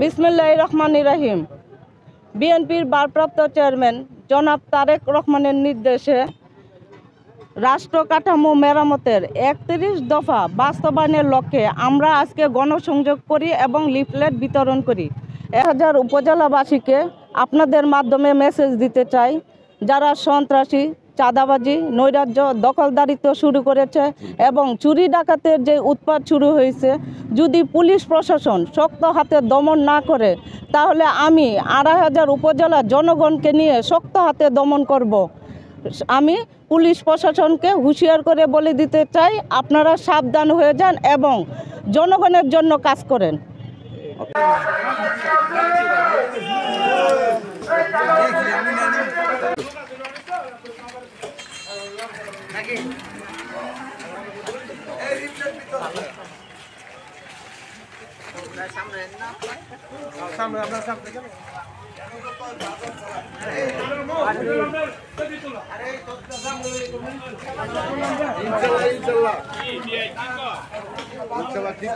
বিসমিল্লাহির রহমানির রহিম। বিএনপির ভারপ্রাপ্ত চেয়ারম্যান জনাব তারেক রহমানের নির্দেশে রাষ্ট্র কাঠামো মেরামতের ৩১ দফা বাস্তবায়নের লক্ষ্যে আমরা আজকে গণসংযোগ করি এবং লিফলেট বিতরণ করি। ১,০০০ উপজেলাবাসীকে আপনাদের মাধ্যমে মেসেজ দিতে চাই, যারা সন্ত্রাসী, চাঁদাবাজি, নৈরাজ্য, দখলদারিত্ব শুরু করেছে এবং চুরি ডাকাতের যে উৎপাত শুরু হয়েছে, যদি পুলিশ প্রশাসন শক্ত হাতে দমন না করে, তাহলে আমি ২,৫০০ উপজেলার জনগণকে নিয়ে শক্ত হাতে দমন করব। আমি পুলিশ প্রশাসনকে হুঁশিয়ার করে বলে দিতে চাই, আপনারা সাবধান হয়ে যান এবং জনগণের জন্য কাজ করেন। ইনশাআল্লাহ ঠিক